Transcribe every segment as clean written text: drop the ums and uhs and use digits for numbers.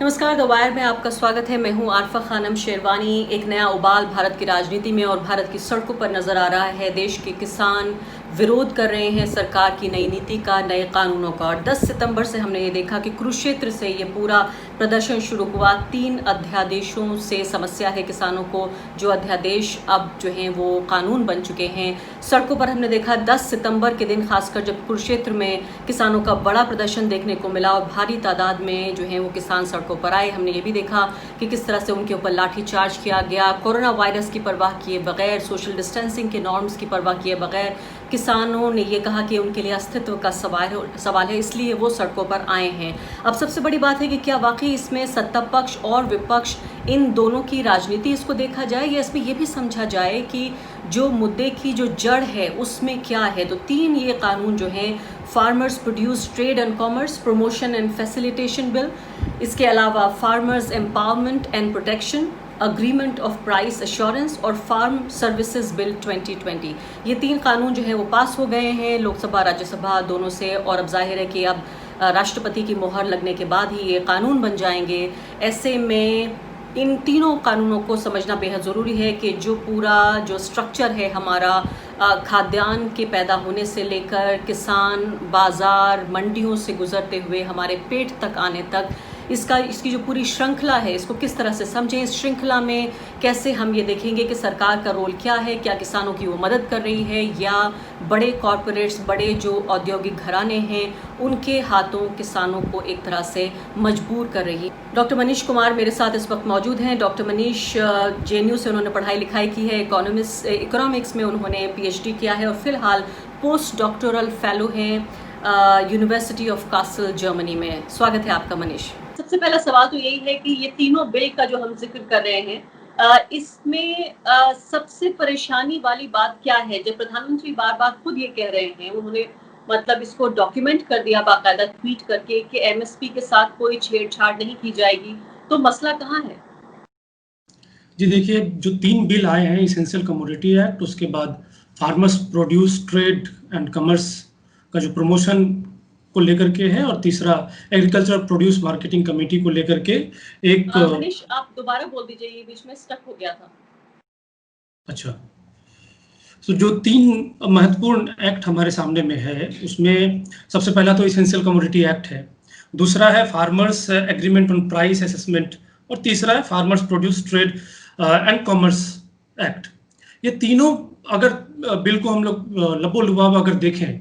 नमस्कार, the wire में आपका स्वागत है। मैं हूं आरफा खानम शेरवानी। एक नया उबाल भारत की राजनीति में और भारत की सड़कों पर नजर आ रहा है। देश के किसान विरोध कर रहे हैं सरकार की नई नीति का, नए कानूनों का। और 10 सितंबर से हमने ये देखा कि कुरुक्षेत्र से ये पूरा प्रदर्शन शुरू हुआ। 3 अध्यादेशों से समस्या है किसानों को, जो अध्यादेश अब जो हैं वो कानून बन चुके हैं। सड़कों पर हमने देखा 10 सितंबर के दिन, खासकर जब कुरुक्षेत्र में किसानों का बड़ा प्रदर्शन देखने को मिला और भारी तादाद में जो है वो किसान सड़कों पर आए। हमने ये भी देखा कि किस तरह से उनके ऊपर लाठीचार्ज किया गया, कोरोना वायरस की परवाह किए बगैर, सोशल डिस्टेंसिंग के नॉर्म्स की परवाह किए बगैर। किसानों ने ये कहा कि उनके लिए अस्तित्व का सवाल है, इसलिए वो सड़कों पर आए हैं। अब सबसे बड़ी बात है कि क्या वाकई इसमें सत्ता पक्ष और विपक्ष इन दोनों की राजनीति इसको देखा जाए, या इसमें यह भी समझा जाए कि जो मुद्दे की जो जड़ है उसमें क्या है। तो 3 ये कानून जो हैं, farmers produce trade and commerce promotion and facilitation bill, इसके अलावा farmers empowerment and protection agreement of price assurance और फार्म सर्विसेज बिल 2020, ये 3 कानून जो है वो पास हो गए हैं लोकसभा राज्यसभा दोनों से। और अब जाहिर है कि अब राष्ट्रपति की मोहर लगने के बाद ही ये कानून बन जाएंगे। ऐसे में इन तीनों कानूनों को समझना बेहद ज़रूरी है कि जो पूरा जो स्ट्रक्चर है हमारा, खाद्यान्न के पैदा होने से लेकर किसान, बाज़ार, मंडियों से गुजरते हुए हमारे पेट तक आने तक, इसकी जो पूरी श्रृंखला है, इसको किस तरह से समझें। इस श्रृंखला में कैसे हम ये देखेंगे कि सरकार का रोल क्या है, क्या किसानों की वो मदद कर रही है, या बड़े कॉरपोरेट्स, बड़े जो औद्योगिक घराने हैं, उनके हाथों किसानों को एक तरह से मजबूर कर रही है। डॉक्टर मनीष कुमार मेरे साथ इस वक्त मौजूद हैं। डॉक्टर मनीष JNU से उन्होंने पढ़ाई लिखाई की है, इकोनॉमिक्स में उन्होंने PhD किया है और फिलहाल पोस्ट डॉक्टोरल फेलो हैं यूनिवर्सिटी ऑफ कासल जर्मनी में। स्वागत है आपका मनीष। सबसे पहला सवाल तो यही है कि ये तीनों बिल का जो हम जिक्र कर रहे हैं, इसमें सबसे परेशानी वाली बात क्या है। जब प्रधानमंत्री बार बार खुद ये कह रहे हैं, उन्होंने मतलब इसको डॉक्यूमेंट कर दिया बाकायदा ट्वीट करके कि MSP के साथ कोई छेड़छाड़ नहीं की जाएगी, तो मसला कहाँ है? जी देखिए, जो 3 बिल आए हैं, इसेंशियल कमोडिटी एक्ट, उसके बाद farmers produce trade and commerce का जो प्रमोशन को लेकर के है, और तीसरा एग्रीकल्चर प्रोड्यूस मार्केटिंग कमेटी को लेकर के एक मनीष, आप दोबारा बोल दीजिए, ये बीच में स्टक हो गया था। अच्छा, तो जो 3 महत्वपूर्ण एक्ट हमारे सामने में है, उसमें सबसे पहला तो इसेंशियल कमोडिटी एक्ट है, दूसरा है farmers agreement on price assessment, और तीसरा है farmers produce trade and commerce act. ये तीनों अगर बिल को हम लोग लबो-लुबाब अगर देखें,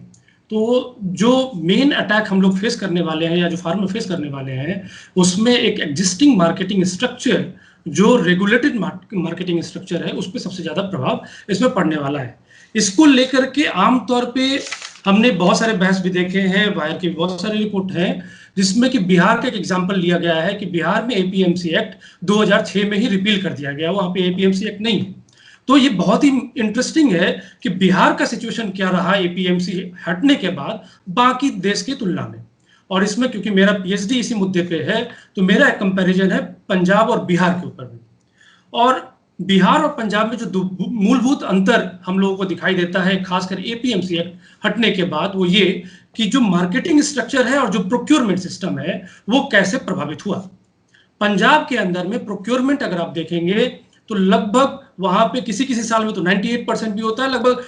तो जो मेन अटैक हम लोग फेस करने वाले हैं, या जो फार्मर फेस करने वाले हैं, उसमें एक एग्जिस्टिंग मार्केटिंग स्ट्रक्चर, जो रेगुलेटेड मार्केटिंग स्ट्रक्चर है, उस पर सबसे ज़्यादा प्रभाव इसमें पड़ने वाला है। इसको लेकर के आमतौर पे हमने बहुत सारे बहस भी देखे हैं, वायर की बहुत सारी रिपोर्ट हैं, जिसमें कि बिहार का एक एग्जाम्पल लिया गया है कि बिहार में APMC एक्ट 2006 में ही रिपील कर दिया गया, वहाँ पे APMC एक्ट नहीं है। तो ये बहुत ही इंटरेस्टिंग है कि बिहार का सिचुएशन क्या रहा APMC हटने के बाद बाकी देश की तुलना में। और इसमें क्योंकि मेरा PhD इसी मुद्दे पे है, तो मेरा एक कंपैरिजन है पंजाब और बिहार के ऊपर भी। और बिहार और पंजाब में जो मूलभूत अंतर हम लोगों को दिखाई देता है, खासकर APMC एक्ट हटने के बाद, वो ये कि जो मार्केटिंग स्ट्रक्चर है और जो प्रोक्योरमेंट सिस्टम है, वो कैसे प्रभावित हुआ। पंजाब के अंदर में प्रोक्योरमेंट अगर आप देखेंगे, तो लगभग वहां पे किसी साल में तो 98% भी होता है, लगभग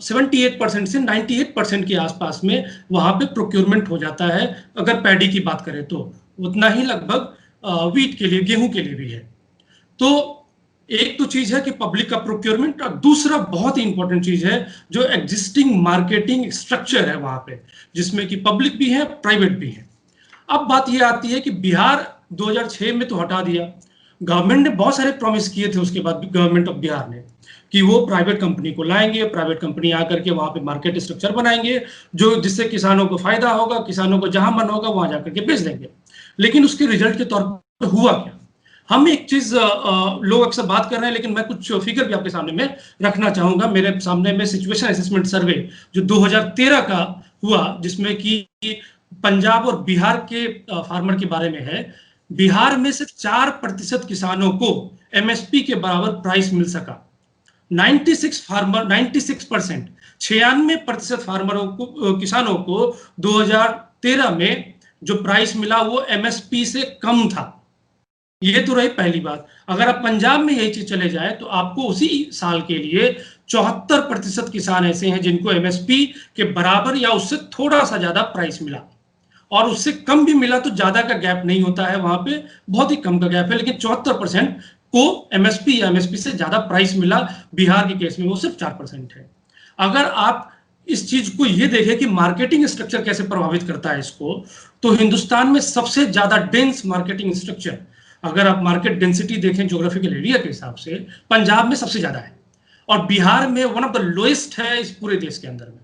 78% से 98% के आसपास में वहां पे प्रोक्योरमेंट हो जाता है। अगर पैडी की बात करें तो उतना ही लगभग व्हीट के लिए, गेहूं के लिए भी है। तो एक तो चीज है कि पब्लिक का प्रोक्योरमेंट, और दूसरा बहुत ही इंपॉर्टेंट चीज है जो एग्जिस्टिंग मार्केटिंग स्ट्रक्चर है वहां पे, जिसमें कि पब्लिक भी है, प्राइवेट भी है। अब बात यह आती है कि बिहार 2006 में तो हटा दिया, गवर्नमेंट ने बहुत सारे प्रॉमिस किए थे उसके बाद, गवर्नमेंट ऑफ बिहार ने, कि वो प्राइवेट कंपनी को लाएंगे, प्राइवेट कंपनी आकर के वहां पे मार्केट स्ट्रक्चर बनाएंगे, जो जिससे किसानों को फायदा होगा, किसानों को जहां मन होगा वहां जाकर के बेच देंगे। लेकिन उसके रिजल्ट के तौर पर हुआ क्या? हम एक चीज लोग अक्सर बात कर रहे हैं, लेकिन मैं कुछ फिगर भी आपके सामने में रखना चाहूंगा। मेरे सामने में सिचुएशन असेसमेंट सर्वे जो 2013 का हुआ, जिसमें कि पंजाब और बिहार के फार्मर के बारे में है। बिहार में सिर्फ 4% किसानों को MSP के बराबर प्राइस मिल सका। 96% फार्मरों को, किसानों को 2013 में जो प्राइस मिला वो एमएसपी से कम था। ये तो रही पहली बात। अगर आप पंजाब में यही चीज चले जाए तो आपको उसी साल के लिए 74% किसान ऐसे हैं जिनको एमएसपी के बराबर या उससे थोड़ा सा ज्यादा प्राइस मिला, और उससे कम भी मिला तो ज्यादा का गैप नहीं होता है, वहां पे बहुत ही कम का गैप है, लेकिन 74% को एमएसपी या एमएसपी से ज्यादा प्राइस मिला। बिहार के केस में वो सिर्फ 4% है। अगर आप इस चीज को ये देखें कि मार्केटिंग स्ट्रक्चर कैसे प्रभावित करता है इसको, तो हिंदुस्तान में सबसे ज्यादा डेंस मार्केटिंग स्ट्रक्चर, अगर आप मार्केट डेंसिटी देखें ज्योग्राफिकल एरिया के हिसाब से, पंजाब में सबसे ज्यादा है, और बिहार में वन ऑफ द लोएस्ट है इस पूरे देश के अंदर में।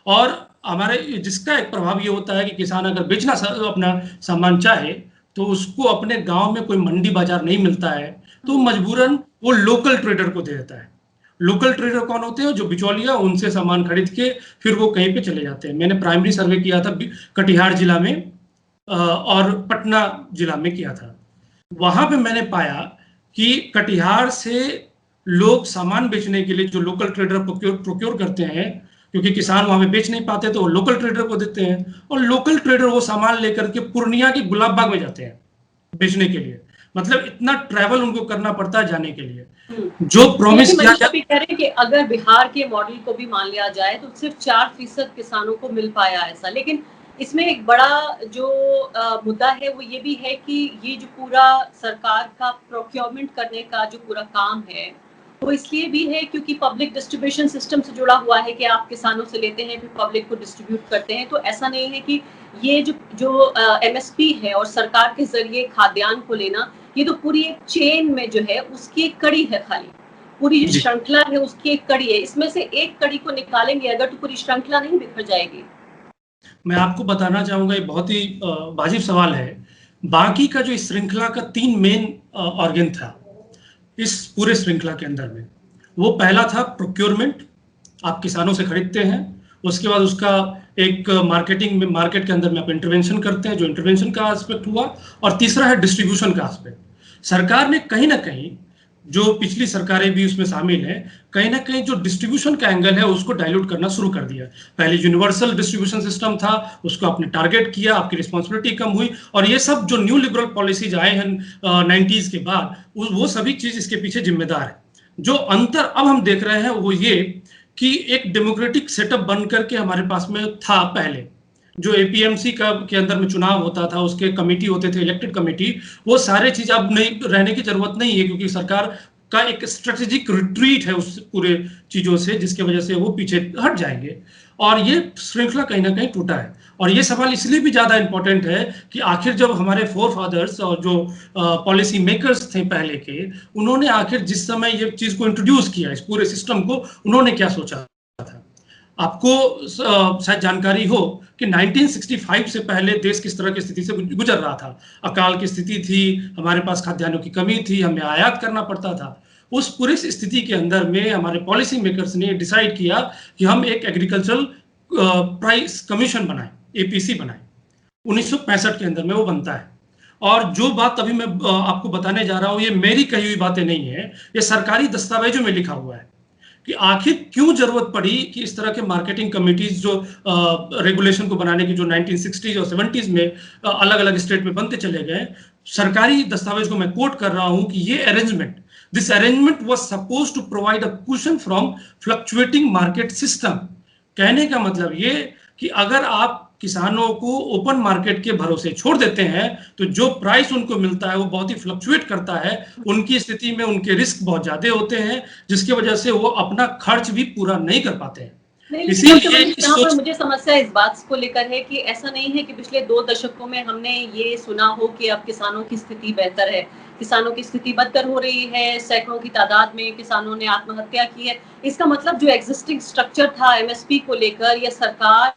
और हमारे जिसका एक प्रभाव ये होता है कि किसान अगर बेचना अपना सामान चाहे तो उसको अपने गांव में कोई मंडी बाजार नहीं मिलता है, तो मजबूरन वो लोकल ट्रेडर को दे देता है। लोकल ट्रेडर कौन होते हैं? जो बिचौलिया, उनसे सामान खरीद के फिर वो कहीं पे चले जाते हैं। मैंने प्राइमरी सर्वे किया था कटिहार जिला में और पटना जिला में किया था। वहां पे मैंने पाया कि कटिहार से लोग सामान बेचने के लिए जो लोकल ट्रेडर प्रोक्योर करते हैं, क्योंकि किसान वहां पे बेच नहीं पाते तो वो लोकल ट्रेडर को देते हैं, और लोकल ट्रेडर वो सामान लेकर के पूर्णिया के गुलाब बाग में जाते हैं बेचने के लिए। मतलब इतना ट्रैवल उनको करना पड़ता है जाने के लिए। जो प्रॉमिस किया कह रहे हैं कि अगर बिहार के मॉडल को भी मान लिया जाए तो सिर्फ 4% किसानों को मिल पाया ऐसा, लेकिन इसमें एक बड़ा जो मुद्दा है वो ये भी है कि ये जो पूरा सरकार का प्रोक्योरमेंट करने का जो पूरा काम है वो इसलिए भी है क्योंकि पब्लिक डिस्ट्रीब्यूशन सिस्टम से जुड़ा हुआ है कि आप किसानों से लेते हैं फिर पब्लिक को डिस्ट्रीब्यूट करते हैं। तो ऐसा नहीं है कि ये जो एमएसपी है और सरकार के जरिए खाद्यान्न को लेना, ये तो पूरी एक चेन में जो है उसकी एक कड़ी है, खाली पूरी जो श्रृंखला है उसकी एक कड़ी है। इसमें से एक कड़ी को निकालेंगे अगर तो पूरी श्रृंखला नहीं बिखर जाएगी। मैं आपको बताना चाहूंगा, ये बहुत ही वाजिब सवाल है। बाकी का जो इस श्रृंखला का 3 मेन ऑर्गन था इस पूरे श्रृंखला के अंदर में, वो पहला था प्रोक्योरमेंट, आप किसानों से खरीदते हैं। उसके बाद उसका एक मार्केटिंग में, मार्केट के अंदर में आप इंटरवेंशन करते हैं, जो इंटरवेंशन का एस्पेक्ट हुआ। और तीसरा है डिस्ट्रीब्यूशन का एस्पेक्ट। सरकार ने कहीं ना कहीं, जो पिछली सरकारें भी उसमें शामिल हैं, कहीं ना कहीं जो डिस्ट्रीब्यूशन का एंगल है उसको डाइल्यूट करना शुरू कर दिया। पहले यूनिवर्सल डिस्ट्रीब्यूशन सिस्टम था, उसको आपने टारगेट किया, आपकी रिस्पॉन्सिबिलिटी कम हुई, और ये सब जो न्यू लिबरल पॉलिसीज आए हैं 90s के बाद, वो सभी चीज इसके पीछे जिम्मेदार है। जो अंतर अब हम देख रहे हैं वो ये कि एक डेमोक्रेटिक सेटअप बन करके हमारे पास में था पहले, जो एपीएमसी का के अंदर में चुनाव होता था, उसके कमेटी होते थे, इलेक्टेड कमेटी, वो सारे चीज अब नहीं रहने की जरूरत नहीं है, क्योंकि सरकार का एक स्ट्रेटेजिक रिट्रीट है उस पूरे चीजों से, जिसकी वजह से वो पीछे हट जाएंगे। और ये श्रृंखला कहीं ना कहीं टूटा है। और ये सवाल इसलिए भी ज्यादा इंपॉर्टेंट है कि आखिर जब हमारे फोर फादर्स और जो पॉलिसी मेकर्स थे पहले के, उन्होंने आखिर जिस समय ये चीज को इंट्रोड्यूस किया, इस पूरे सिस्टम को, उन्होंने क्या सोचा था। आपको शायद जानकारी हो कि 1965 से पहले देश किस तरह की स्थिति से गुजर रहा था। अकाल की स्थिति थी, हमारे पास खाद्यान्नों की कमी थी, हमें आयात करना पड़ता था। उस पूरी स्थिति के अंदर में हमारे पॉलिसी मेकर्स ने डिसाइड किया कि हम एक एग्रीकल्चरल प्राइस कमीशन बनाएं, एपीसी बनाएं। 1965 के अंदर में वो बनता है। और जो बात अभी मैं आपको बताने जा रहा हूं, ये मेरी कही हुई बातें नहीं है, ये सरकारी दस्तावेजों में लिखा हुआ है कि आखिर क्यों जरूरत पड़ी कि इस तरह के मार्केटिंग कमिटीज जो रेगुलेशन को बनाने की जो 1960s और 70s में अलग अलग स्टेट में बनते चले गए। सरकारी दस्तावेज को मैं कोट कर रहा हूं कि ये arrangement, this arrangement was supposed to provide a cushion from fluctuating market system. कहने का मतलब ये कि अगर आप किसानों को ओपन मार्केट के भरोसे छोड़ देते हैं तो जो प्राइस उनको मिलता है वो बहुत ही फ्लक्चुएट करता है। उनकी स्थिति में उनके रिस्क बहुत ज्यादा होते हैं, जिसकी वजह से वो अपना खर्च भी पूरा नहीं कर पाते हैं। इसीलिए यहाँ पर मुझे समस्या इस बात को लेकर है कि ऐसा नहीं है कि पिछले 2 दशकों में हमने ये सुना हो कि अब किसानों की स्थिति बेहतर है। किसानों की स्थिति बदतर हो रही है, सैकड़ों की तादाद में किसानों ने आत्महत्या की है। इसका मतलब जो एग्जिस्टिंग स्ट्रक्चर था एमएसपी को लेकर, या सरकार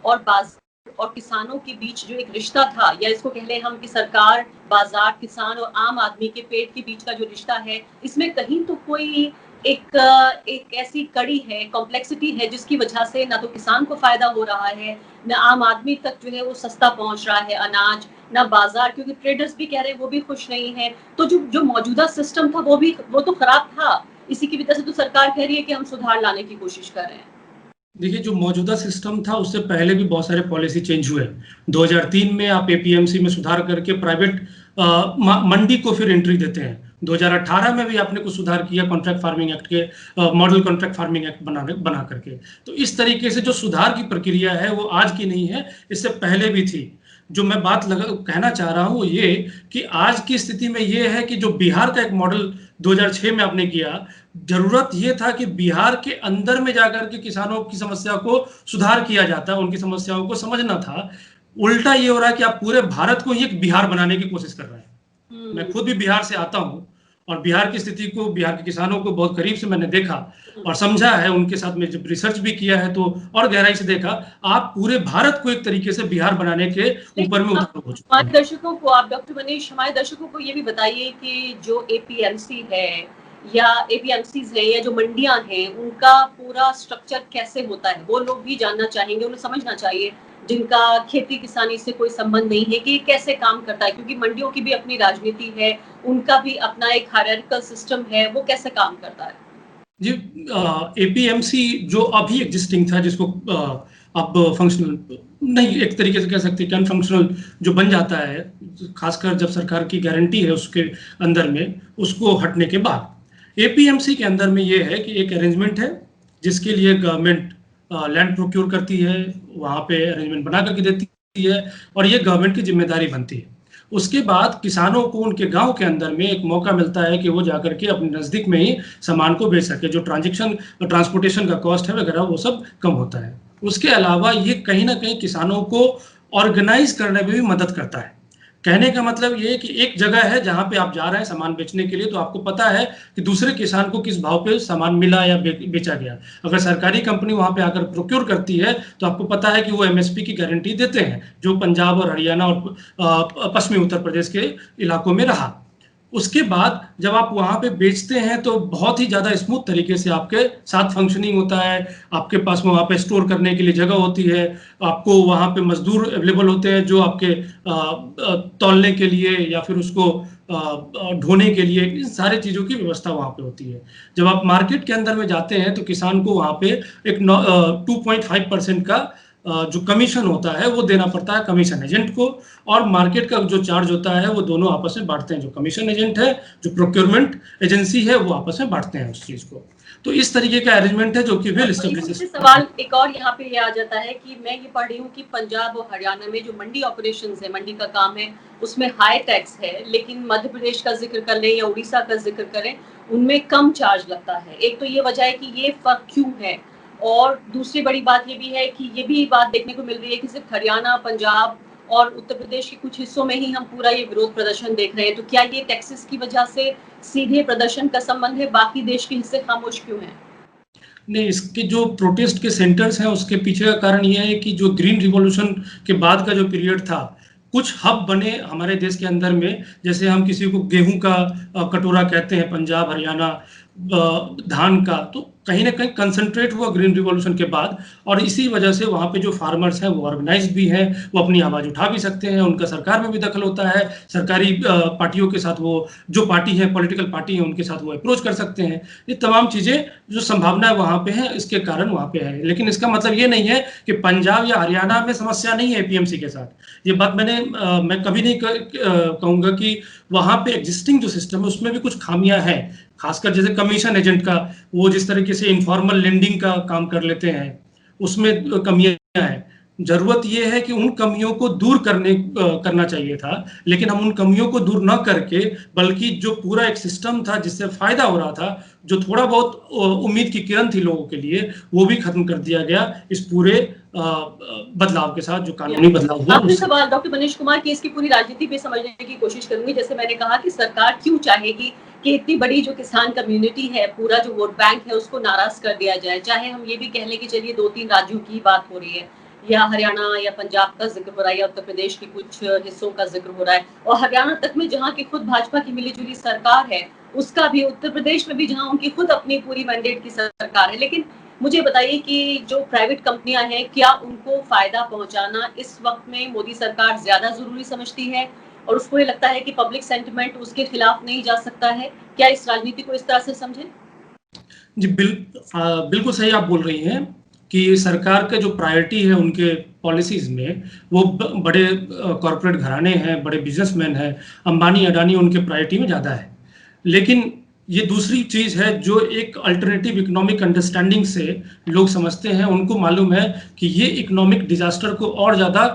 और बाजार और किसानों के बीच जो एक रिश्ता था, या इसको कह लें हम कि सरकार, बाजार, किसान और आम आदमी के पेट के बीच का जो रिश्ता है, इसमें कहीं तो कोई एक ऐसी कड़ी है, कॉम्प्लेक्सिटी है, जिसकी वजह से ना तो किसान को फायदा हो रहा है, ना आम आदमी तक जो है वो सस्ता पहुंच रहा है अनाज, ना बाजार, क्योंकि ट्रेडर्स भी कह रहे हैं वो भी खुश नहीं है। तो जो मौजूदा सिस्टम था वो तो खराब था। इसी की वजह से तो सरकार कह रही है कि हम सुधार लाने की कोशिश कर रहे हैं। देखिए, जो मौजूदा सिस्टम था उससे पहले भी बहुत सारे पॉलिसी चेंज हुए। 2003 में आप एपीएमसी में सुधार करके प्राइवेट मंडी को फिर एंट्री देते हैं। 2018 में भी आपने कुछ सुधार किया कॉन्ट्रैक्ट फार्मिंग एक्ट के, मॉडल कॉन्ट्रैक्ट फार्मिंग एक्ट बना करके। तो इस तरीके से जो सुधार की प्रक्रिया है वो आज की नहीं है, इससे पहले भी थी। जो मैं बात कहना चाह रहा हूँ ये कि आज की स्थिति में ये है कि जो बिहार का एक मॉडल 2006 में आपने किया, जरूरत ये था कि बिहार के अंदर में जाकर के किसानों की समस्या को सुधार किया जाता, उनकी समस्याओं को समझना था। उल्टा ये हो रहा है कि आप पूरे भारत को ही एक बिहार बनाने की कोशिश कर रहे हैं। मैं खुद भी बिहार से आता हूँ और बिहार की स्थिति को, बिहार के किसानों को बहुत करीब से मैंने देखा और समझा है, उनके साथ में जब रिसर्च भी किया है तो और गहराई से देखा। आप पूरे भारत को एक तरीके से बिहार बनाने के ऊपर में उतारू हो चुके हैं। दर्शकों को आप, डॉक्टर मनीष, हमारे दर्शकों को ये भी बताइए कि जो एपीएमसी है या एपीएमसीज है या जो मंडियां हैं, उनका पूरा स्ट्रक्चर कैसे होता है, वो लोग भी जानना चाहेंगे, उन्हें समझना चाहिए जिनका खेती किसानी से कोई संबंध नहीं है कि ये कैसे काम करता है, क्योंकि मंडियों की भी अपनी राजनीति है, उनका भी अपना एक हायरार्किकल सिस्टम है, वो कैसे काम करता है। जी, एपीएमसी जो अभी एग्जिस्टिंग था, जिसको अब फंक्शनल नहीं, एक तरीके से कह सकते हैं कि अनफंक्शनल जो बन जाता है, खासकर जब सरकार की गारंटी है उसके अंदर में, उसको हटने के बाद एपीएमसी के अंदर में ये है कि एक अरेंजमेंट है जिसके लिए गवर्नमेंट लैंड प्रोक्योर करती है, वहाँ पे अरेंजमेंट बना करके देती है और ये गवर्नमेंट की जिम्मेदारी बनती है। उसके बाद किसानों को उनके गांव के अंदर में एक मौका मिलता है कि वो जाकर के अपने नज़दीक में ही सामान को बेच सके, जो ट्रांसपोर्टेशन का कॉस्ट है वगैरह वो सब कम होता है। उसके अलावा ये कहीं ना कहीं किसानों को ऑर्गेनाइज करने में भी मदद करता है। कहने का मतलब ये है कि एक जगह है जहां पे आप जा रहे हैं सामान बेचने के लिए, तो आपको पता है कि दूसरे किसान को किस भाव पे सामान मिला या बेचा गया। अगर सरकारी कंपनी वहां पे आकर प्रोक्योर करती है तो आपको पता है कि वो एमएसपी की गारंटी देते हैं, जो पंजाब और हरियाणा और पश्चिमी उत्तर प्रदेश के इलाकों में रहा। उसके बाद जब आप वहां पे बेचते हैं तो बहुत ही ज़्यादा स्मूथ तरीके से आपके साथ फंक्शनिंग होता है। आपके पास में वहाँ पे स्टोर करने के लिए जगह होती है, आपको वहाँ पे मजदूर अवेलेबल होते हैं जो आपके तौलने के लिए या फिर उसको ढोने के लिए, इन सारी चीज़ों की व्यवस्था वहाँ पे होती है। जब आप मार्केट के अंदर में जाते हैं तो किसान को वहाँ पे एक 2.5% का जो कमीशन होता है वो देना पड़ता है कमीशन एजेंट को, और मार्केट का जो चार्ज होता है वो दोनों आपस में बांटते हैं। जो कमीशन एजेंट है, जो प्रोक्योरमेंट एजेंसी है, वो आपस में बांटते हैं उस चीज को। तो इस तरीके का अरेंजमेंट है जो कि वेल एस्टेब्लिश्ड। सवाल एक और यहाँ पे ये आ जाता है कि मैं ये पढ़ रही हूँ कि पंजाब और हरियाणा में जो मंडी ऑपरेशंस है, मंडी का काम है, उसमें हाई टैक्स है, लेकिन मध्य प्रदेश का जिक्र कर लें या उड़ीसा का जिक्र करें, उनमें कम चार्ज लगता है। एक तो ये वजह है कि ये फर्क क्यों है, और दूसरी बड़ी बात ये भी है कि ये भी बात देखने को मिल रही है कि सिर्फ हरियाणा, पंजाब और उत्तर प्रदेश के कुछ हिस्सों में ही हम पूरा ये विरोध प्रदर्शन देख रहे हैं। तो क्या ये टैक्सेस की वजह से सीधे प्रदर्शन का संबंध है, बाकी देश के हिस्से खामोश क्यों हैं? नहीं, इसके जो प्रोटेस्ट के सेंटर्स हैं उसके पीछे का कारण यह है कि जो ग्रीन रिवॉल्यूशन के बाद का जो पीरियड था, कुछ हब बने हमारे देश के अंदर में। जैसे हम किसी को गेहूं का कटोरा कहते हैं, पंजाब हरियाणा, धान का, तो कहीं ना कहीं कंसंट्रेट हुआ ग्रीन रिवॉल्यूशन के बाद। और इसी वजह से वहाँ पे जो फार्मर्स हैं वो ऑर्गेनाइज्ड भी हैं, वो अपनी आवाज़ उठा भी सकते हैं, उनका सरकार में भी दखल होता है, सरकारी पार्टियों के साथ, वो जो पार्टी है, पॉलिटिकल पार्टी है, उनके साथ वो अप्रोच कर सकते हैं। ये तमाम चीज़ें जो संभावना है वहाँ पे है, इसके कारण वहाँ पे है। लेकिन इसका मतलब ये नहीं है कि पंजाब या हरियाणा में समस्या नहीं है एपीएमसी के साथ। ये बात मैं कभी नहीं कहूँगा कि वहाँ पे एग्जिस्टिंग जो सिस्टम है उसमें भी कुछ खामियां हैं। खासकर जैसे कमीशन एजेंट का, वो जिस तरीके से इनफॉर्मल लेंडिंग का काम कर लेते हैं, उसमें कमियां हैं। जरूरत यह है कि उन कमियों को दूर करना चाहिए था, लेकिन हम उन कमियों को दूर न करके, बल्कि जो पूरा एक सिस्टम था जिससे फायदा हो रहा था, जो थोड़ा बहुत उम्मीद की किरण थी लोगों के लिए, वो भी खत्म कर दिया गया इस पूरे बदलाव के साथ, जो कानूनी बदलाव हुआ। आखिरी सवाल डॉक्टर मनीष कुमार की, इसकी पूरी राजनीति पे समझने की कोशिश करूंगी। जैसे मैंने कहा कि सरकार क्यों चाहेगी कि इतनी बड़ी जो किसान कम्युनिटी है, पूरा जो वोट बैंक है, उसको नाराज कर दिया जाए। चाहे हम ये भी कह लें कि चलिए 2-3 राज्यों की बात हो रही है, या हरियाणा या पंजाब का जिक्र हो रहा है, या उत्तर प्रदेश के कुछ हिस्सों का जिक्र हो रहा है, और हरियाणा तक में जहाँ की खुद भाजपा की मिलीजुली सरकार है, उसका भी, उत्तर प्रदेश में भी जहाँ उनकी खुद अपनी पूरी मैंडेट की सरकार है। लेकिन मुझे बताइए कि जो प्राइवेट कंपनियां हैं, क्या उनको फायदा पहुंचाना इस वक्त में मोदी सरकार ज्यादा जरूरी समझती है, और उसको ये लगता है कि पब्लिक सेंटिमेंट उसके खिलाफ नहीं जा सकता है? क्या इस राजनीति को इस तरह से समझें? जी, बिल्कुल सही आप बोल रही हैं। कि सरकार के जो प्रायोरिटी है उनके पॉलिसीज़ में, वो बड़े कॉर्पोरेट घराने हैं, बड़े बिजनेसमैन हैं, अंबानी अडानी उनके प्रायोरिटी में ज़्यादा है। लेकिन ये दूसरी चीज़ है जो एक अल्टरनेटिव इकोनॉमिक अंडरस्टैंडिंग से लोग समझते हैं, उनको मालूम है कि ये इकोनॉमिक डिजास्टर को और ज़्यादा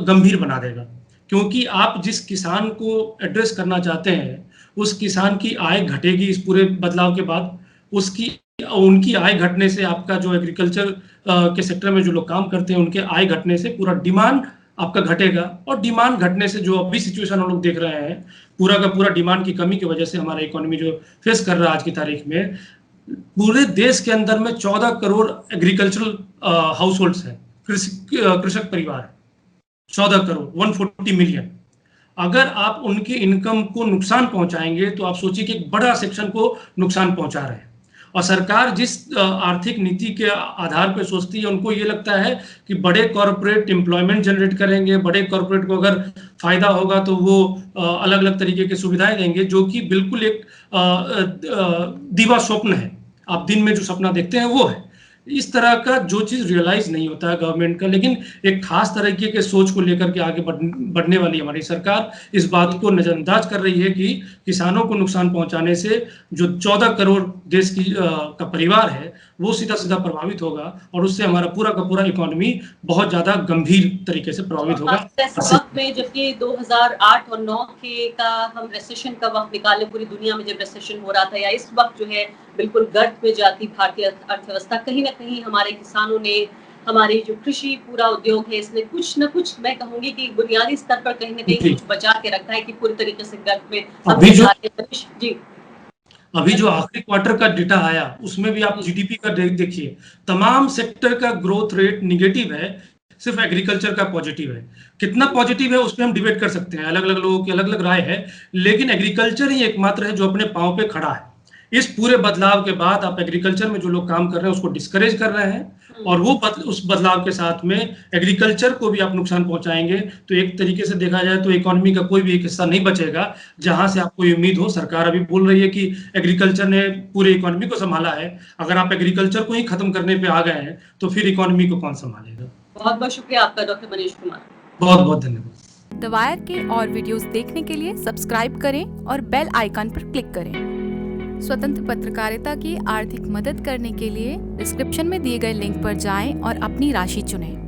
गंभीर बना देगा, क्योंकि आप जिस किसान को एड्रेस करना चाहते हैं, उस किसान की आय घटेगी इस पूरे बदलाव के बाद। उसकी उनकी आय घटने से आपका जो एग्रीकल्चर के सेक्टर में जो लोग काम करते हैं, उनके आय घटने से पूरा डिमांड आपका घटेगा, और डिमांड घटने से जो अभी सिचुएशन हम लोग देख रहे हैं, पूरा का पूरा डिमांड की कमी की वजह से हमारा इकोनॉमी जो फेस कर रहा है आज की तारीख में, पूरे देश के अंदर में 14 करोड़ एग्रीकल्चरल हाउस होल्ड्स हैं, कृषक परिवार है, 14 करोड़ 140 मिलियन। अगर आप उनके इनकम को नुकसान पहुंचाएंगे तो आप सोचिए कि एक बड़ा सेक्शन को नुकसान पहुंचा रहे हैं। और सरकार जिस आर्थिक नीति के आधार पर सोचती है, उनको ये लगता है कि बड़े कॉरपोरेट एम्प्लॉयमेंट जनरेट करेंगे, बड़े कॉरपोरेट को अगर फायदा होगा तो वो अलग अलग तरीके की सुविधाएं देंगे, जो कि बिल्कुल एक दीवा स्वप्न है। आप दिन में जो सपना देखते हैं वो है। इस तरह का जो चीज़ रियलाइज नहीं होता है गवर्नमेंट का, लेकिन एक खास तरीके के सोच को लेकर के आगे बढ़ने वाली हमारी सरकार इस बात को नज़रअंदाज कर रही है कि किसानों को नुकसान पहुंचाने से जो 14 करोड़ देश की का परिवार है वो सीधा सीधा प्रभावित होगा, और उससे हमारा पूरा का पूरा इकोनॉमी बहुत ज़्यादा गंभीर तरीके से प्रभावित होगा। वक्त में जबकि 2008 और 9 के का हम रेसेशन का वक्त निकाले, पूरी दुनिया में जब रेसेशन हो रहा था, या इस वक्त जो है बिल्कुल गर्त में जाती भारतीय अर्थव्यवस्था, कहीं ना कहीं हमारे किसानों ने, हमारी जो कृषि पूरा उद्योग है, इसने कुछ न कुछ, मैं कहूंगी कि बुनियादी स्तर पर कहीं ना कहीं कुछ बचा के रखा है कि पूरी तरीके से गर्त में अभी जो आखिरी क्वार्टर का डेटा आया उसमें भी आप जीडीपी का देखिए, तमाम सेक्टर का ग्रोथ रेट निगेटिव है, सिर्फ एग्रीकल्चर का पॉजिटिव है। कितना पॉजिटिव है उस पर हम डिबेट कर सकते हैं, अलग अलग लोगों की अलग अलग राय है, लेकिन एग्रीकल्चर ही एकमात्र है जो अपने पांव पे खड़ा है। इस पूरे बदलाव के बाद आप एग्रीकल्चर में जो लोग काम कर रहे हैं उसको डिस्करेज कर रहे हैं, और वो उस बदलाव के साथ में एग्रीकल्चर को भी आप नुकसान पहुंचाएंगे, तो एक तरीके से देखा जाए तो इकोनॉमी का कोई भी एक हिस्सा नहीं बचेगा जहां से आपको उम्मीद हो। सरकार अभी बोल रही है कि एग्रीकल्चर ने पूरे इकोनॉमी को संभाला है। अगर आप एग्रीकल्चर को ही खत्म करने पे आ गए हैं तो फिर इकोनॉमी को कौन संभालेगा। बहुत बहुत शुक्रिया आपका डॉक्टर मनीष कुमार। बहुत बहुत धन्यवाद। द वायर के और वीडियोस देखने के लिए सब्सक्राइब करें और बेल आइकन पर क्लिक करें। स्वतंत्र पत्रकारिता की आर्थिक मदद करने के लिए डिस्क्रिप्शन में दिए गए लिंक पर जाएं और अपनी राशि चुनें।